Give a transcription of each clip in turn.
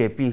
KP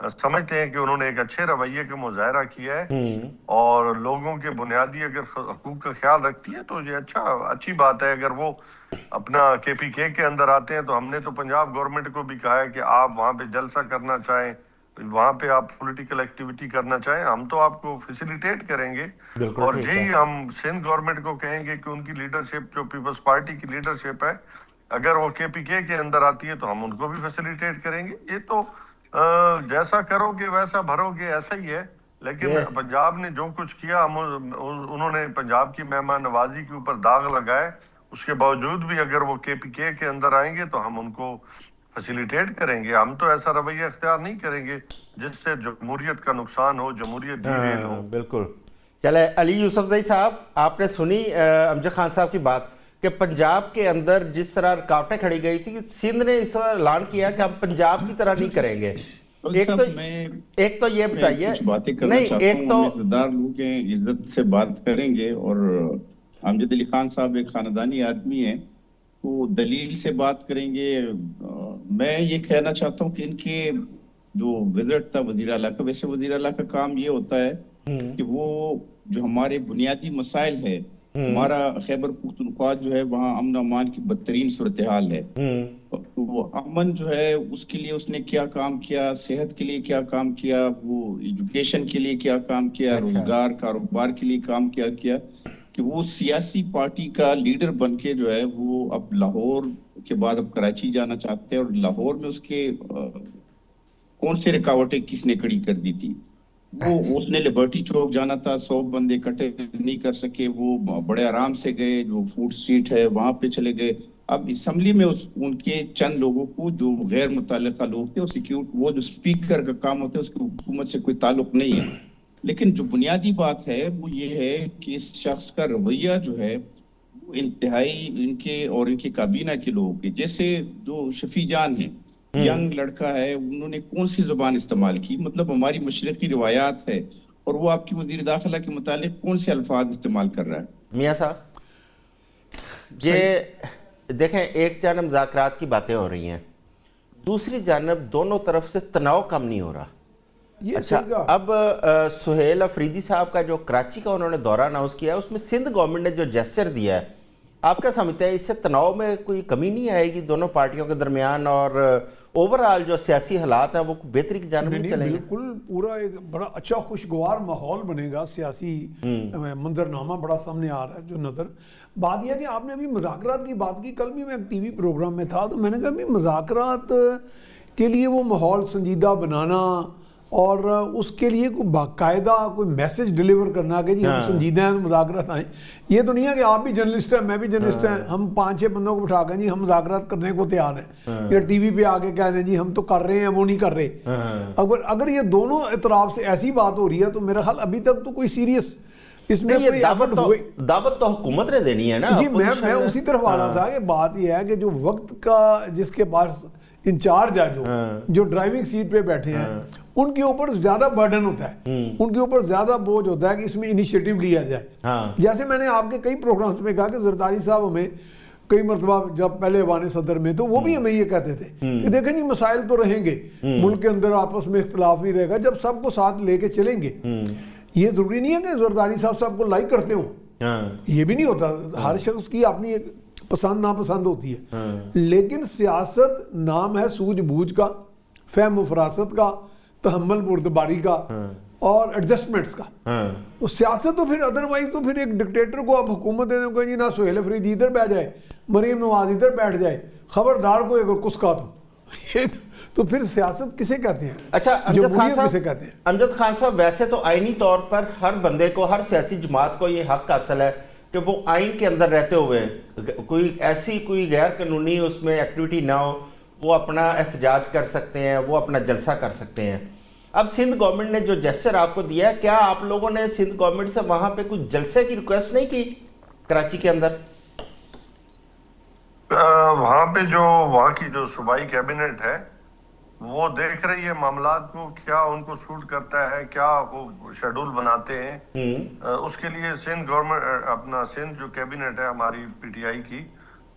سمجھتے ہیں کہ انہوں نے ایک اچھے رویے کا مظاہرہ کیا ہے اور لوگوں کے بنیادی اگر حقوق کا خیال رکھتی ہے تو یہ اچھی بات ہے. اگر وہ اپنا KPK کے اندر آتے ہیں تو ہم نے تو پنجاب گورنمنٹ کو بھی کہا ہے کہ آپ وہاں پہ جلسہ کرنا چاہیں, وہاں پہ آپ پولیٹیکل ایکٹیویٹی کرنا چاہیں, ہم تو آپ کو فیسیلیٹیٹ کریں گے. بالکل اور ٹھیک ہے. یہی ہم سندھ گورنمنٹ کو کہیں گے کہ ان کی لیڈرشپ جو پیپلز پارٹی کی لیڈرشپ ہے, اگر وہ KPK کے اندر آتی ہے تو ہم ان کو بھی فیسیلیٹیٹ کریں گے. یہ تو جیسا کرو گے ویسا بھرو گے, ایسا ہی ہے. لیکن یہ پنجاب نے جو کچھ کیا, انہوں نے پنجاب کی مہمان نوازی کے اوپر داغ لگائے, اس کے باوجود بھی اگر وہ KPK کے اندر آئیں گے تو ہم ان کو فیسیلیٹیٹ کریں گے. ہم تو ایسا رویہ اختیار نہیں کریں گے جس سے جمہوریت کا نقصان ہو, جمہوریت ڈیریل ہو. بالکل. چلے علی یوسف زئی صاحب, آپ نے سنی امجد خان صاحب کی بات کہ پنجاب کے اندر جس طرح رکاوٹیں کھڑی گئی تھی, سندھ نے اس طرح اعلان کیا کہ ہم پنجاب کی طرح نہیں کریں گے. ایک تو یہ بتائیے, کچھ باتیں کرنا نہیں چاہتا ایک ہوں. تو ہم عزتدار لوگ ہیں, عزت سے بات کریں گے. اور امجد علی خان صاحب ایک خاندانی آدمی ہیں, وہ دلیل سے بات کریں گے. میں یہ کہنا چاہتا ہوں کہ ان کے جو وزٹ تھا وزیر اعلیٰ کا, ویسے وزیر اعلیٰ کا کام یہ ہوتا ہے کہ وہ جو ہمارے بنیادی مسائل ہے, ہمارا خیبر پختونخوا جو ہے وہاں امن و امان کی بدترین صورتحال ہے, وہ امن جو ہے اس کے لیے اس نے کیا کام کیا, صحت کے لیے کیا کام کیا, وہ ایجوکیشن کے لیے کیا کام کیا, روزگار کاروبار کے لیے کام کیا کہ وہ سیاسی پارٹی کا لیڈر بن کے جو ہے وہ اب لاہور کے بعد اب کراچی جانا چاہتے ہیں. اور لاہور میں اس کے کون سے رکاوٹیں کس نے کھڑی کر دی تھی. وہ اس نے لبرٹی چوک جانا تھا, 100 بندے اکٹھے نہیں کر سکے, وہ بڑے آرام سے گئے, جو فوڈ اسٹریٹ ہے وہاں پہ چلے گئے. اب اسمبلی میں ان کے چند لوگوں کو جو غیر متعلقہ لوگ تھے, وہ جو اسپیکر کا کام ہوتا ہے اس کی حکومت سے کوئی تعلق نہیں ہے. لیکن جو بنیادی بات ہے وہ یہ ہے کہ اس شخص کا رویہ جو ہے وہ انتہائی ان کے اور ان کی کابینہ کے لوگوں کے, جیسے جو شفیع جان ہیں, ینگ لڑکا ہے, انہوں نے کون سی زبان استعمال کی, مطلب ہماری مشرقی روایات ہے, اور وہ آپ کی وزیر داخلہ کے متعلق کون سے الفاظ استعمال کر رہا ہے. میاں صاحب یہ دیکھیں, ایک جانب مذاکرات کی باتیں ہو رہی ہیں, دوسری جانب دونوں طرف سے تناؤ کم نہیں ہو رہا. اچھا, اب سہیل افریدی صاحب کا جو کراچی کا انہوں نے دورہ اناؤنس کیا ہے, اس میں سندھ گورنمنٹ نے جو جیسچر دیا ہے, آپ کیا سمجھتے ہیں اس سے تناؤ میں کوئی کمی نہیں آئے گی دونوں پارٹیوں کے درمیان, اور اوورآل جو سیاسی حالات ہیں وہ بہتری کی جانب نہیں چلیں گے؟ بالکل, پورا ایک بڑا اچھا خوشگوار ماحول بنے گا, سیاسی منظرنامہ بڑا سامنے آ رہا ہے جو نظر. بات یہ ہے کہ آپ نے ابھی مذاکرات کی بات کی, کل بھی میں ایک ٹی وی پروگرام میں تھا تو میں نے کہا ابھی مذاکرات کے لیے وہ ماحول سنجیدہ بنانا اور اس کے لیے کوئی باقاعدہ کوئی میسج ڈیلیور کرنا کہ جی ہم سنجیدہ ہیں تو مذاکرات آئیں. یہ تو نہیں ہے کہ آپ بھی جرنلسٹ ہیں میں بھی جرنلسٹ ہیں, ہم 5-6 بندوں کو بٹھا کر جی ہم مذاکرات کرنے کو تیار ہیں, یا ٹی وی پہ آ کے کہہ دیں جی ہم تو کر رہے ہیں وہ نہیں کر رہے. اگر یہ دونوں اطراف سے ایسی بات ہو رہی ہے تو میرا خیال ابھی تک تو کوئی سیریس اس میں دعوت تو حکومت نے دینی ہے نا. جی میں اسی طرف آ رہا تھا کہ بات یہ ہے کہ جو وقت کا جس کے پاس انچارج ہے, جو ڈرائیونگ سیٹ پہ بیٹھے ہیں, ان کے اوپر زیادہ برڈن ہوتا ہے, ان کے اوپر زیادہ بوجھ ہوتا ہے کہ اس میں انیشیٹو لیا جائے. جیسے میں نے آپ کے کئی پروگرامز میں کہا کہ زرداری صاحب ہمیں کئی مرتبہ جب پہلے ایوان صدر میں تو وہ بھی ہمیں یہ کہتے تھے کہ دیکھیں جی مسائل تو رہیں گے, ملک کے اندر آپس میں اختلاف نہیں رہے گا, جب سب کو ساتھ لے کے چلیں گے. یہ ضروری نہیں ہے کہ زرداری صاحب کو لائک کرتے ہوں, یہ بھی نہیں ہوتا, ہر شخص کی اپنی ایک پسند ناپسند ہوتی ہے, لیکن سیاست نام ہے سوجھ بوجھ کا, فہم و فراست کا, تحمل بردباری کا اور ایڈجسٹمنٹس کا. تو سیاست تو پھر ادروائز تو پھر ایک ڈکٹیٹر کو آپ حکومت دے دیں جی نہ سہیل افریدی ادھر بیٹھ جائے, مریم نواز ادھر بیٹھ جائے, خبردار کو ایک کسکا تو پھر سیاست کسے کہتے ہیں؟ اچھا امجد خان صاحب, ویسے تو آئینی طور پر ہر بندے کو, ہر سیاسی جماعت کو یہ حق حاصل ہے کہ وہ آئین کے اندر رہتے ہوئے کوئی غیر قانونی اس میں ایکٹیویٹی نہ ہو, وہ اپنا احتجاج کر سکتے ہیں, وہ اپنا جلسہ کر سکتے ہیں. اب سندھ گورنمنٹ نے جو جیسچر آپ کو دیا ہے, کیا آپ لوگوں نے سندھ گورنمنٹ سے وہاں پہ کچھ جلسے کی ریکویسٹ نہیں کی کراچی کے اندر؟ وہاں پہ وہاں کی جو صوبائی کیبنٹ ہے وہ دیکھ رہی ہے معاملات کو, کیا ان کو سوٹ کرتا ہے, کیا وہ شیڈول بناتے ہیں. اس کے لیے سندھ گورنمنٹ, اپنا سندھ جو کیبنٹ ہے ہماری PTI کی,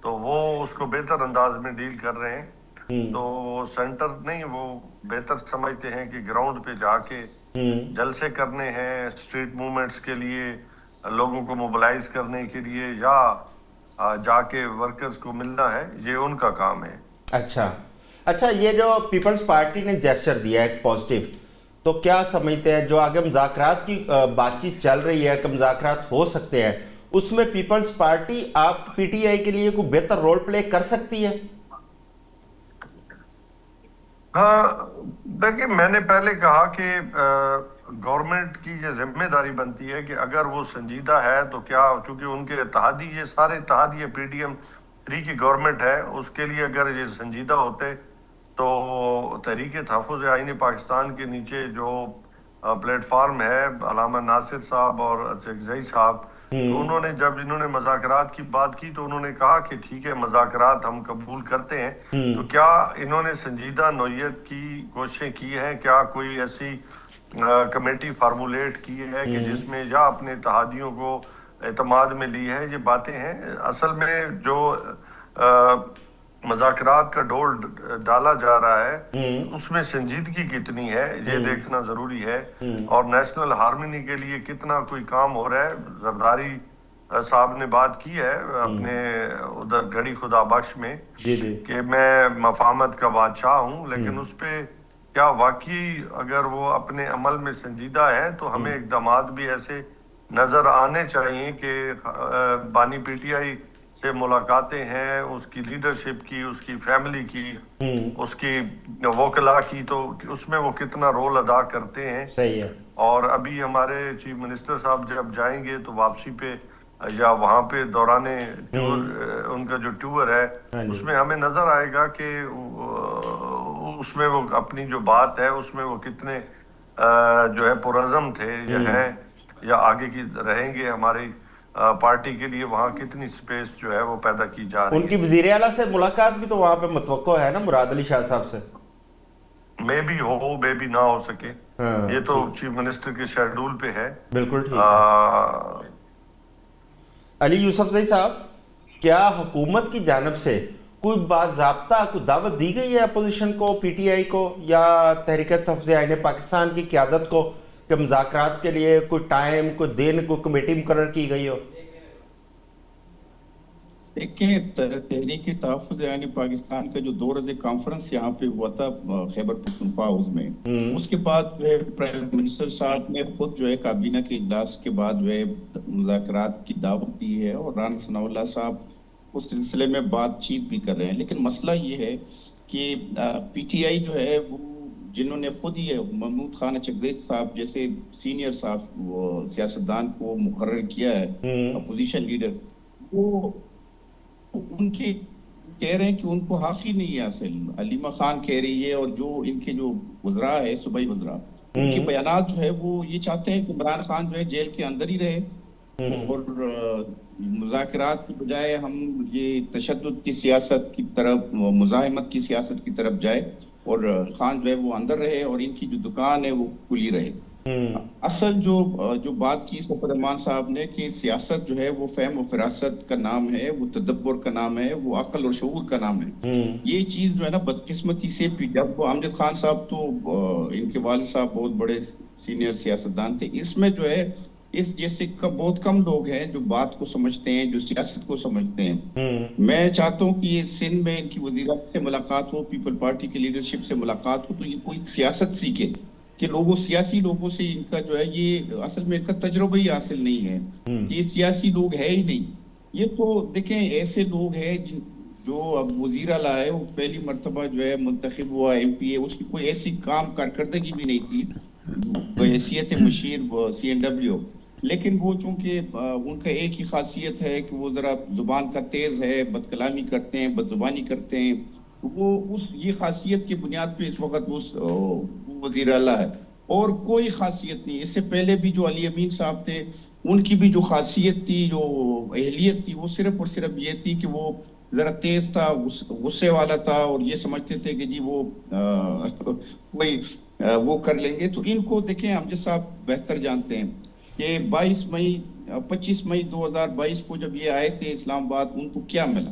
تو وہ اس کو بہتر انداز میں ڈیل کر رہے ہیں. تو سینٹر نہیں، وہ بہتر سمجھتے ہیں کہ گراؤنڈ پہ جا کے جلسے کرنے ہیں اسٹریٹ موومنٹس کے لیے، لوگوں کو موبلائز کرنے کے لیے، یا جا کے ورکرز کو ملنا ہے، یہ ان کا کام ہے۔ اچھا، یہ جو پیپلز پارٹی نے جیسچر دیا ہے ایک پازیٹیو، تو کیا سمجھتے ہیں جو آگے مذاکرات کی بات چیت چل رہی ہے کہ مذاکرات ہو سکتے ہیں، اس میں پیپلز پارٹی آپ پی ٹی آئی کے لیے کوئی بہتر رول پلے کر سکتی ہے؟ ہاں دیکھیں، میں نے پہلے کہا کہ گورنمنٹ کی یہ ذمہ داری بنتی ہے کہ اگر وہ سنجیدہ ہے تو کیا، چونکہ ان کے اتحادی، یہ سارے اتحادی یہ پی ڈی ایم 3 کی گورنمنٹ ہے، اس کے لیے اگر یہ سنجیدہ ہوتے تو تحریک تحفظ آئین پاکستان کے نیچے جو پلیٹ فارم ہے، علامہ ناصر صاحب اور اچکزئی صاحب، تو انہوں نے جب انہوں نے مذاکرات کی بات کی تو انہوں نے کہا کہ ٹھیک ہے مذاکرات ہم قبول کرتے ہیں، تو کیا انہوں نے سنجیدہ نوعیت کی کوششیں کی ہیں؟ کیا کوئی ایسی کمیٹی فارمولیٹ کی ہے کہ جس میں یا اپنے اتحادیوں کو اعتماد میں لی ہے؟ یہ باتیں ہیں۔ اصل میں جو مذاکرات کا ڈور ڈالا جا رہا ہے اس میں سنجیدگی کتنی ہے یہ دیکھنا ضروری ہے، اور نیشنل ہارمونی کے لیے کتنا کوئی کام ہو رہا ہے۔ زرداری صاحب نے بات کی ہے اپنے ادھر گھڑی خدا بخش میں کہ میں مفاہمت کا بادشاہ ہوں، لیکن اس پہ کیا واقعی اگر وہ اپنے عمل میں سنجیدہ ہے تو ہمیں اقدامات بھی ایسے نظر آنے چاہیے کہ بانی پی ٹی آئی سے ملاقاتیں ہیں، اس کی لیڈرشپ کی، اس کی فیملی کی، اس کی وکلا کی، تو اس میں وہ کتنا رول ادا کرتے ہیں۔ صحیح ہے۔ اور ابھی ہمارے چیف منسٹر صاحب جب جائیں گے تو واپسی پہ یا وہاں پہ دوران ٹور، ان کا جو ٹور ہے اس میں ہمیں نظر آئے گا کہ اس میں وہ اپنی جو بات ہے اس میں وہ کتنے جو ہے پرعزم تھے یا ہیں، یا آگے کی رہیں گے ہماری پارٹی کے لیے، وہاں کتنی سپیس جو ہے وہ پیدا کی جا رہی ہے۔ ان کی وزیر اعلیٰ سے ملاقات بھی تو وہاں پہ متوقع ہے نا، مراد علی شاہ صاحب سے؟ میں بھی ہو، میں بھی نہ ہو سکے، یہ تو چیف منسٹر کے شیڈول پہ ہے۔ بالکل ٹھیک ہے۔ علی یوسف زئی صاحب، کیا حکومت کی جانب سے کوئی باضابطہ کوئی دعوت دی گئی ہے اپوزیشن کو، پی ٹی آئی کو یا تحریک تحفظ آئین پاکستان کی قیادت کو کہ مذاکرات کے لیے کوئی ٹائم، کوئی دن، کوئی کمیٹی مقرر کی گئی ہو؟ دیکھیں، تحریک تحفظ آئین پاکستان کا جو 2 روزہ کانفرنس یہاں پہ ہوا تھا خیبر پختونخوا ہاؤس میں، اس کے بعد جو ہے پرائم منسٹر صاحب نے خود جو ہے کابینہ کے اجلاس کے بعد جو ہے مذاکرات کی دعوت دی ہے، اور رانا ثناء اللہ صاحب اس سلسلے میں بات چیت بھی کر رہے ہیں۔ لیکن مسئلہ یہ ہے کہ پی ٹی آئی جو ہے وہ جنہوں نے خود ہی محمود خان اچکزئی صاحب جیسے سینئر صاحب سیاستدان کو مقرر کیا ہے اپوزیشن لیڈر، وہ ان کے کہہ رہے ہیں کہ ان کو حق ہی نہیں ہے حاصل۔ علیمہ خان کہہ رہی ہے، اور جو ان کے جو وزراء ہے، صوبائی وزراء، ان کے بیانات جو ہے وہ یہ چاہتے ہیں کہ عمران خان جو ہے جیل کے اندر ہی رہے، اور مذاکرات کی بجائے ہم یہ تشدد کی سیاست کی طرف، مزاحمت کی سیاست کی طرف جائے، اور خان جو ہے وہ اندر رہے اور ان کی جو دکان ہے وہ کھلی رہے۔ اصل جو بات کی سفر امان صاحب نے کہ سیاست جو ہے وہ فہم و فراست کا نام ہے، وہ تدبر کا نام ہے، وہ عقل اور شعور کا نام ہے۔ یہ چیز جو ہے نا بدقسمتی سے جب وہ امجد خان صاحب تو ان کے والد صاحب بہت بڑے سینئر سیاستدان تھے، اس میں جو ہے اس جیسے بہت کم لوگ ہیں جو بات کو سمجھتے ہیں، جو سیاست کو سمجھتے ہیں۔ میں چاہتا ہوں کہ یہ سندھ میں ان کی وزیرات سے ملاقات ہو، پیپل پارٹی کی لیڈرشپ سے ملاقات ہو، تو یہ کوئی سیاست سیکھے کہ سیاسی لوگوں سے ان کا جو ہے یہ اصل میں ان کا تجربہ ہی حاصل نہیں ہے، یہ سیاسی لوگ ہے ہی نہیں۔ یہ تو دیکھیں ایسے لوگ ہیں جو اب وزیر اعلیٰ ہے، وہ پہلی مرتبہ جو ہے منتخب ہوا ایم پی اے، اس کی کوئی ایسی کام کارکردگی بھی نہیں تھی بحیثیت مشیر سی این ڈبلیو، لیکن وہ چونکہ ان کا ایک ہی خاصیت ہے کہ وہ ذرا زبان کا تیز ہے، بد کلامی کرتے ہیں، بد زبانی کرتے ہیں، وہ یہ خاصیت کی بنیاد پہ اس وقت وزیر اعلیٰ ہے، اور کوئی خاصیت نہیں۔ اس سے پہلے بھی جو علی امین صاحب تھے، ان کی بھی جو خاصیت تھی، جو اہلیت تھی، وہ صرف اور صرف یہ تھی کہ وہ ذرا تیز تھا، غصے والا تھا، اور یہ سمجھتے تھے کہ جی وہ کوئی وہ کر لیں گے۔ تو ان کو دیکھیں، امجد صاحب بہتر جانتے ہیں کہ 25 مئی 2022 کو جب یہ آئے تھے اسلام آباد، ان کو کیا ملا؟